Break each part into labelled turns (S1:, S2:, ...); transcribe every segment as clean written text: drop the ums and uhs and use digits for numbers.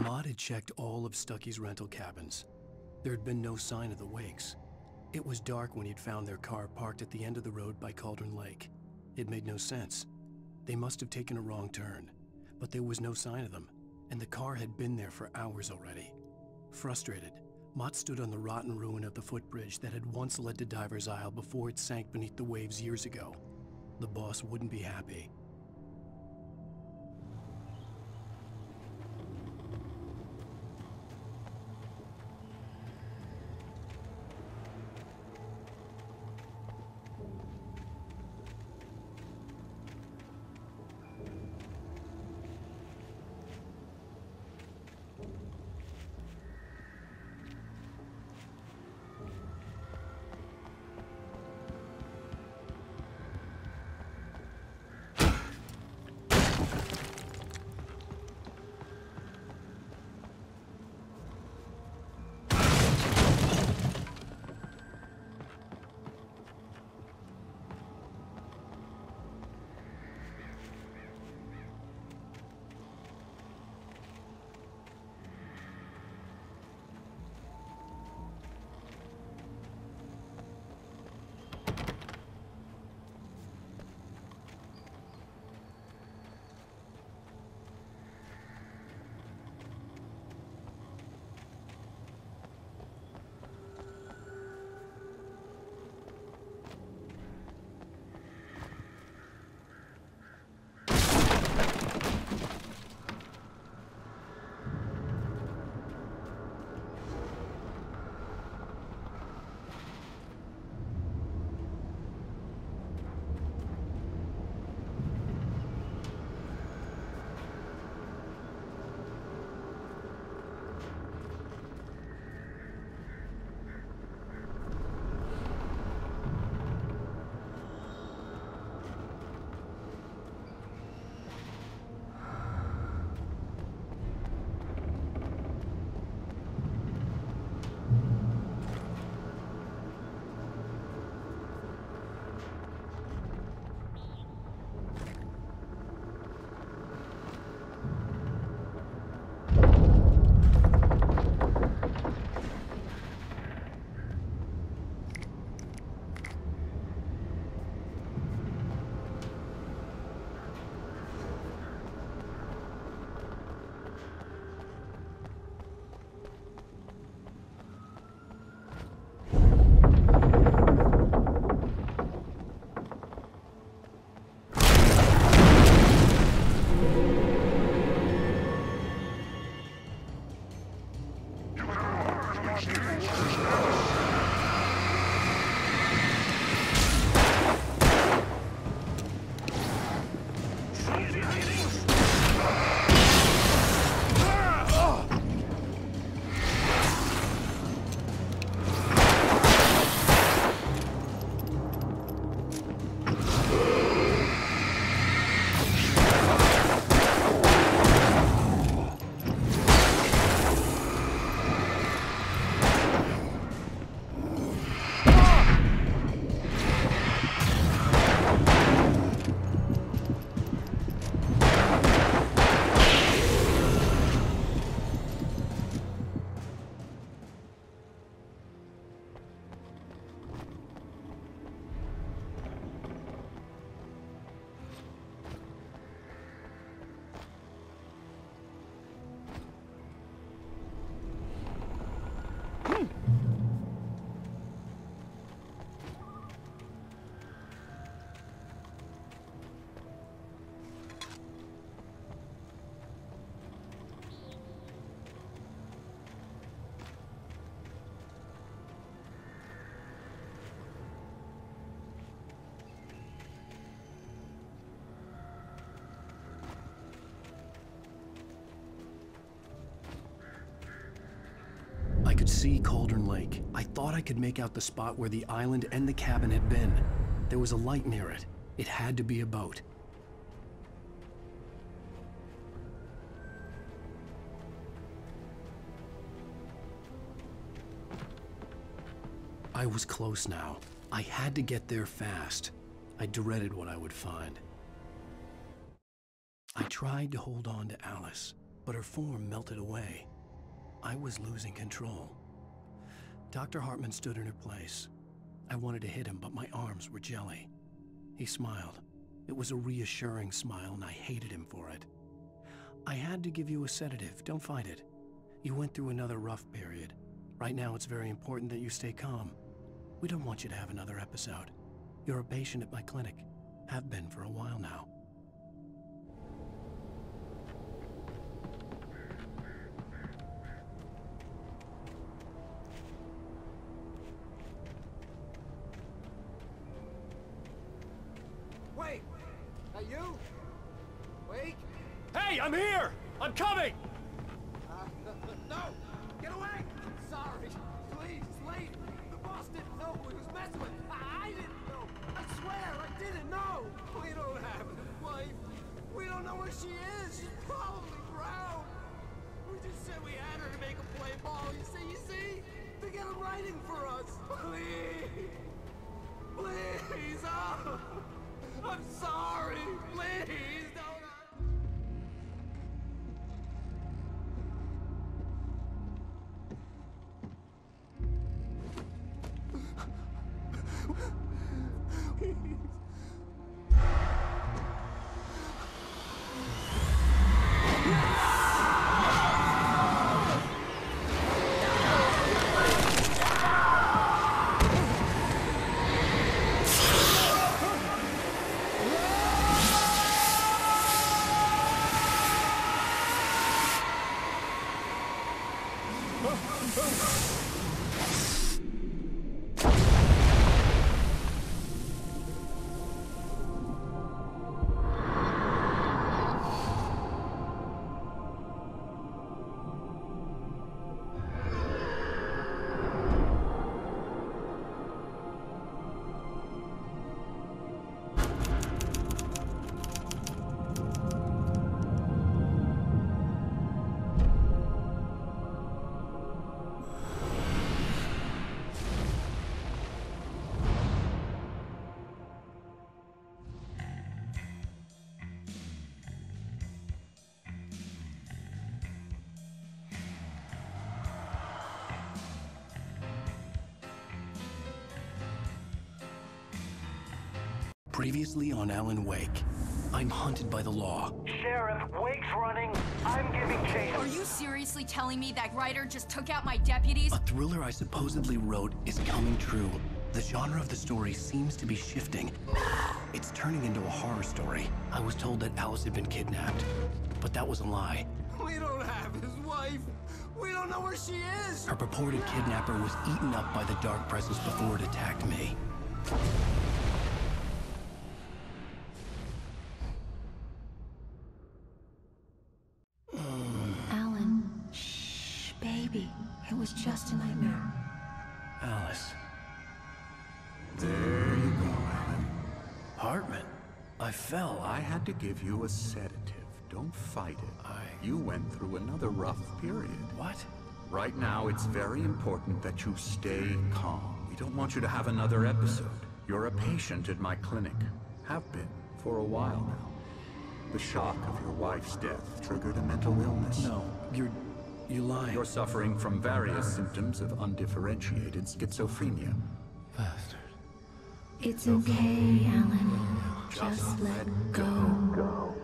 S1: Maude had checked all of Stucky's rental cabins. There had been no sign of the Wakes. It was dark when he'd found their car parked at the end of the road by Cauldron Lake. It made no sense. They must have taken a wrong turn, but there was no sign of them, and the car had been there for hours already. Frustrated, Mott stood on the rotten ruin of the footbridge that had once led to Diver's Isle before it sank beneath the waves years ago. The boss wouldn't be happy. could see Cauldron Lake. I thought I could make out the spot where the island and the cabin had been. There was a light near it. It had to be a boat. I was close now. I had to get there fast. I dreaded what I would find. I tried to hold on to Alice, but her form melted away. I was losing control. Dr. Hartman stood in her place. I wanted to hit him, but my arms were jelly. He smiled. It was a reassuring smile, and I hated him for it. I had to give you a sedative. Don't fight it. You went through another rough period. Right now, it's very important that you stay calm. We don't want you to have another episode. You're a patient at my clinic. Have been for a while now.
S2: Wait! That you? Wait!
S3: Hey, I'm here! I'm coming!
S2: No! Get away! Sorry! Please, late! The boss didn't know who he was messing with! I didn't know! I swear, I didn't know! We don't have his wife! We don't know where she is! She's probably drowned! We just said we had her to make a play ball, you see? To get him writing for us! Please! Please! Oh! I'm sorry! Please, don't...
S1: Previously on Alan Wake, I'm hunted by the law.
S3: Sheriff, Wake's running. I'm giving chase.
S4: Are you seriously telling me that Ryder just took out my deputies?
S1: A thriller I supposedly wrote is coming true. The genre of the story seems to be shifting. It's turning into a horror story. I was told that Alice had been kidnapped, but that was a lie.
S2: We don't have his wife! We don't know where she is!
S1: Her purported kidnapper was eaten up by the dark presence before it attacked me.
S5: Alan, shh, baby. It was just a nightmare.
S1: Alice.
S6: There you go, Alan.
S1: Hartman. I fell.
S6: I had to give you a sedative. Don't fight it. You went through another rough period.
S1: What?
S6: Right now, it's very important that you stay calm. We don't want you to have another episode. You're a patient at my clinic. Have been for a while now. The shock of your wife's death triggered a mental illness.
S1: No, you lied.
S6: You're suffering from various symptoms of undifferentiated schizophrenia.
S1: Bastard.
S5: It's okay, Alan. Just let go.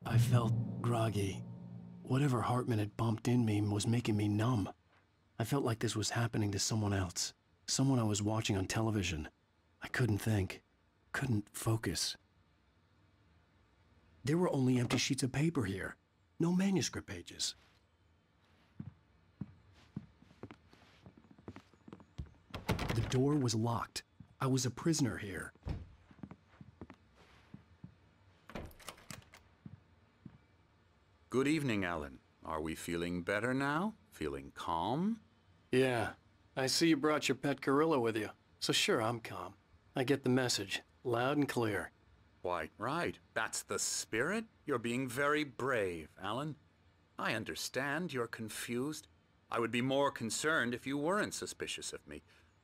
S1: I felt groggy. Whatever Hartman had bumped in me was making me numb. I felt like this was happening to someone else. Someone I was watching on television. I couldn't think. Couldn't focus. There were only empty sheets of paper here. No manuscript pages. door was locked. I was a prisoner here.
S6: Good evening, Alan. Are we feeling better now? Feeling calm?
S1: Yeah. I see you brought your pet gorilla with you. So sure, I'm calm. I get the message. Loud and clear.
S6: Quite right. That's the spirit. You're being very brave, Alan. I understand you're confused. I would be more concerned if you weren't suspicious of me.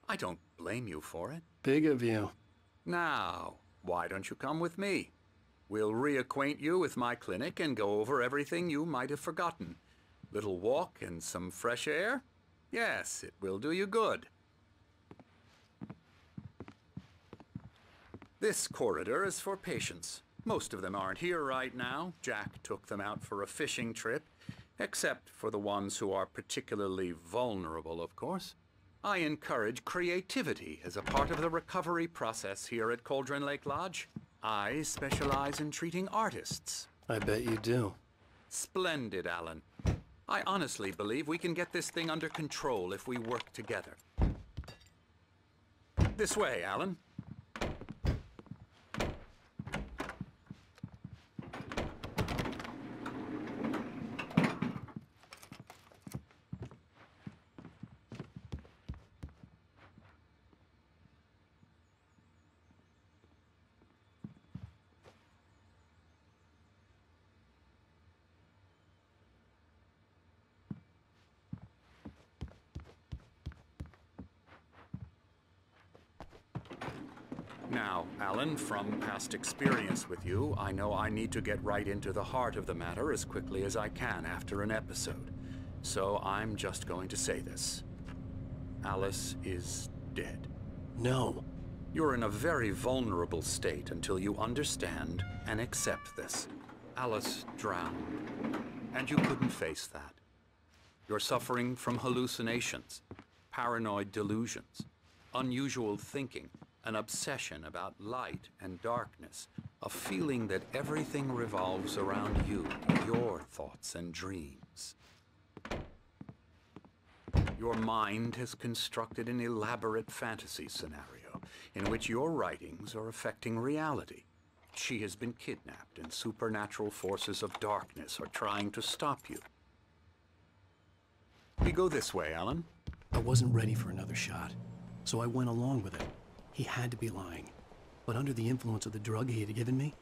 S6: I don't blame you for it.
S1: Big of you.
S6: Now, why don't you come with me? We'll reacquaint you with my clinic and go over everything you might have forgotten. Little walk and some fresh air? Yes, it will do you good. This corridor is for patients. Most of them aren't here right now. Jack took them out for a fishing trip, except for the ones who are particularly vulnerable, of course. I encourage creativity as a part of the recovery process here at Cauldron Lake Lodge. I specialize in treating artists.
S1: I bet you do.
S6: Splendid, Alan. I honestly believe we can get this thing under control if we work together. This way, Alan. Now, Alan, from past experience with you, I know I need to get right into the heart of the matter as quickly as I can after an episode. So I'm just going to say this. Alice is dead.
S1: No.
S6: You're in a very vulnerable state until you understand and accept this. Alice drowned, and you couldn't face that. You're suffering from hallucinations, paranoid delusions, unusual thinking, an obsession about light and darkness, a feeling that everything revolves around you, your thoughts and dreams. Your mind has constructed an elaborate fantasy scenario in which your writings are affecting reality. She has been kidnapped and supernatural forces of darkness are trying to stop you. We go this way, Alan.
S1: I wasn't ready for another shot, so I went along with it. He had to be lying. But under the influence of the drug he had given me,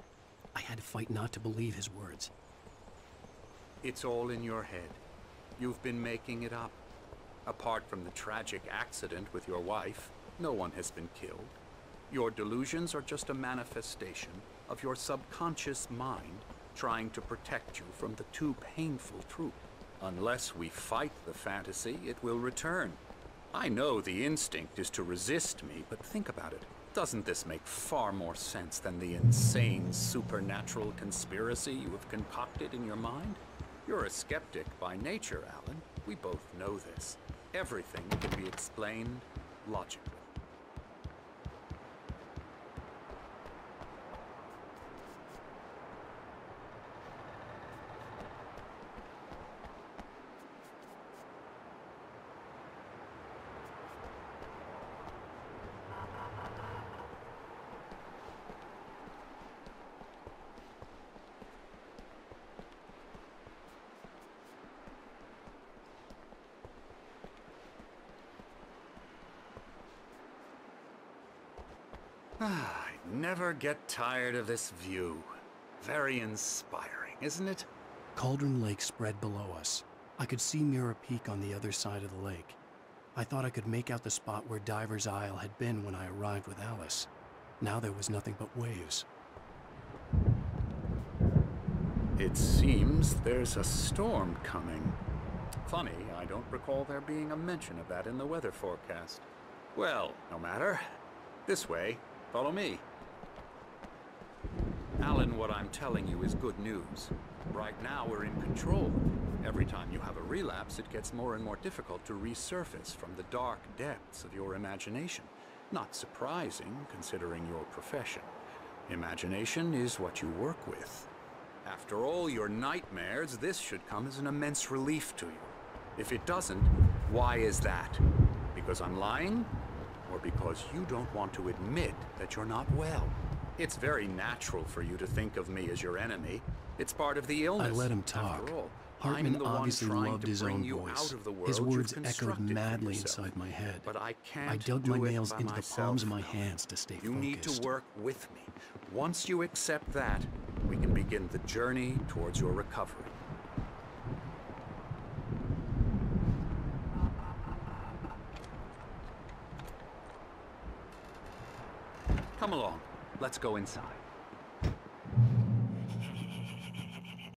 S1: I had to fight not to believe his words.
S6: It's all in your head. You've been making it up. Apart from the tragic accident with your wife, no one has been killed. Your delusions are just a manifestation of your subconscious mind trying to protect you from the too painful truth. Unless we fight the fantasy, it will return. I know the instinct is to resist me, but think about it. Doesn't this make far more sense than the insane supernatural conspiracy you have concocted in your mind? You're a skeptic by nature, Alan. We both know this. Everything can be explained logically. I never get tired of this view. Very inspiring, isn't it?
S1: Cauldron Lake spread below us. I could see Mirror Peak on the other side of the lake. I thought I could make out the spot where Diver's Isle had been when I arrived with Alice. Now there was nothing but waves.
S6: It seems there's a storm coming. Funny, I don't recall there being a mention of that in the weather forecast. Well, no matter. This way. Follow me. Alan, what I'm telling you is good news. Right now, we're in control. Every time you have a relapse, it gets more and more difficult to resurface from the dark depths of your imagination. Not surprising, considering your profession. Imagination is what you work with. After all your nightmares, this should come as an immense relief to you. If it doesn't, why is that? Because I'm lying? or because you don't want to admit that you're not well. It's very natural for you to think of me as your enemy. It's part of the illness.
S1: I let him talk.
S6: After all,
S1: Hartman
S6: I'm the
S1: obviously
S6: one trying
S1: loved
S6: to
S1: his
S6: bring
S1: own
S6: you
S1: voice.
S6: out of the world
S1: His
S6: you've
S1: words echoed
S6: constructed for
S1: madly
S6: yourself.
S1: inside my head.
S6: But I can't
S1: I dug
S6: do
S1: my
S6: it
S1: nails
S6: by
S1: into the
S6: myself.
S1: palms of my hands to stay
S6: You
S1: focused.
S6: need to work with me. Once you accept that, we can begin the journey towards your recovery. Come along. Let's go inside.